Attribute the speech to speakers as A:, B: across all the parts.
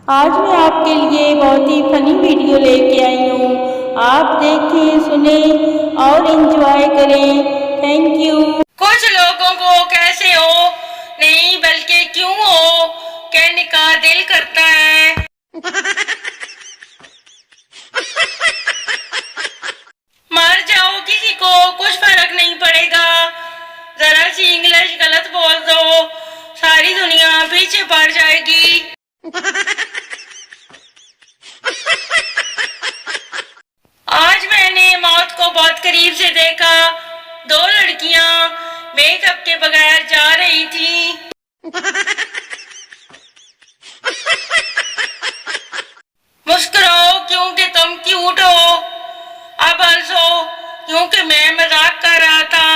A: आज मैं आपके लिए बहुत ही फनी वीडियो लेके आई हूँ। आप देखें, सुने और एंजॉय करें। Thank you.
B: कुछ लोगों को कैसे हो नहीं बल्कि क्यों हो कहने का दिल करता है। मर जाओ, किसी को कुछ फर्क नहीं पड़ेगा। जरा सी इंग्लिश गलत बोल दो, सारी दुनिया पीछे पड़ जाएगी। आज मैंने मौत को बहुत करीब से देखा। दो लड़कियां मेकअप के बगैर जा रही थी। मुस्कुराओ क्योंकि तुम क्यूट हो, अब हंसो क्योंकि मैं मजाक कर रहा था।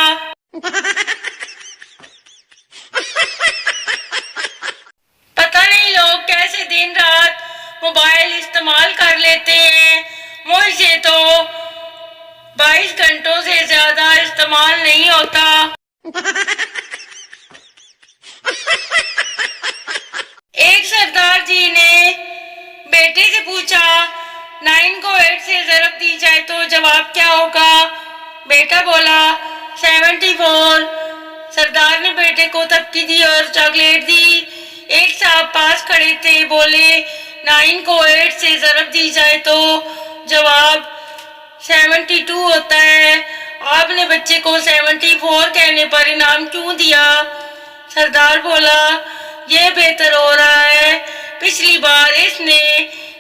B: पता नहीं लोग कैसे दिन रात मोबाइल इस्तेमाल कर लेते हैं। मुझसे तो 22 घंटों से ज्यादा इस्तेमाल नहीं होता। एक सरदार जी ने बेटे से पूछा, 9 को 8 से ज़रब दी जाए तो जवाब क्या होगा? बेटा बोला 74। सरदार ने बेटे को थपकी दी और चॉकलेट दी। एक साहब पास खड़े थे, बोले 9 को 8 से ज़रब दी जाए तो जवाब 72 होता है। आपने बच्चे को 74 कहने पर इनाम क्यों दिया? सरदार बोला, यह बेहतर हो रहा है, पिछली बार इसने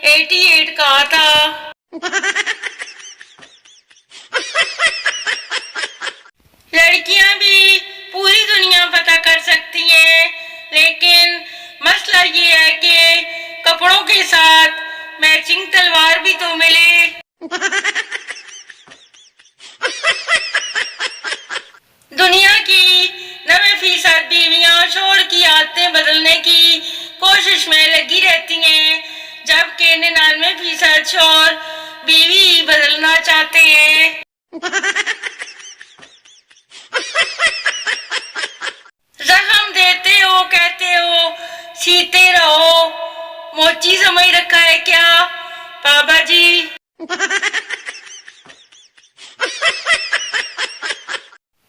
B: 88 कहा था। लड़कियां भी पूरी दुनिया पता कर सकती हैं, लेकिन मसला ये है कि कपड़ों के साथ मैचिंग तलवार भी तो मिले। दुनिया की 90% बीवियां शोहर की आदतें बदलने की कोशिश में लगी रहती हैं, जबकि 99% शोहर बीवी बदलना चाहते हैं। जख्म देते हो, कहते हो सीते रहो, मोची समझ रखा है क्या बाबा जी?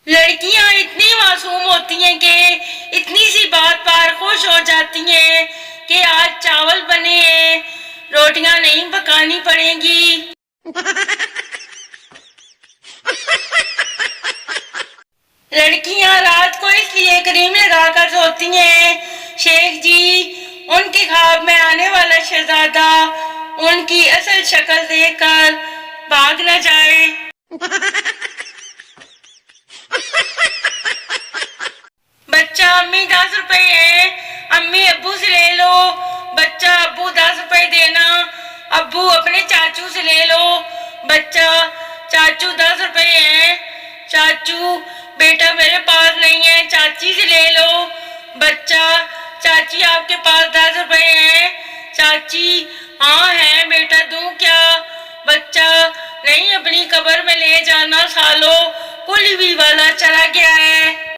B: लड़कियां इतनी मासूम होती हैं कि इतनी सी बात पर खुश हो जाती हैं कि आज चावल बने हैं, रोटियां नहीं पकानी पड़ेंगी। लड़कियां रात को इसलिए क्रीम लगाकर सोती हैं, शेख जी उनके ख्वाब में आने वाला शहजादा उनकी असल शक्ल देखकर भाग न जाए। बच्चा अम्मी 10 रुपए है, अम्मी अब्बू से ले लो। बच्चा अब्बू 10 रुपए देना, अब्बू अपने चाचू से ले लो। बच्चा चाचू 10 रुपए है, चाचू बेटा मेरे पास नहीं है, चाची से ले लो। बच्चा चाची आपके पास 10 रुपए है, चाची हाँ है बेटा दूं क्या? बच्चा नहीं, अपनी कब्र में ले जाना सालो, कुली भी वाला चला गया है।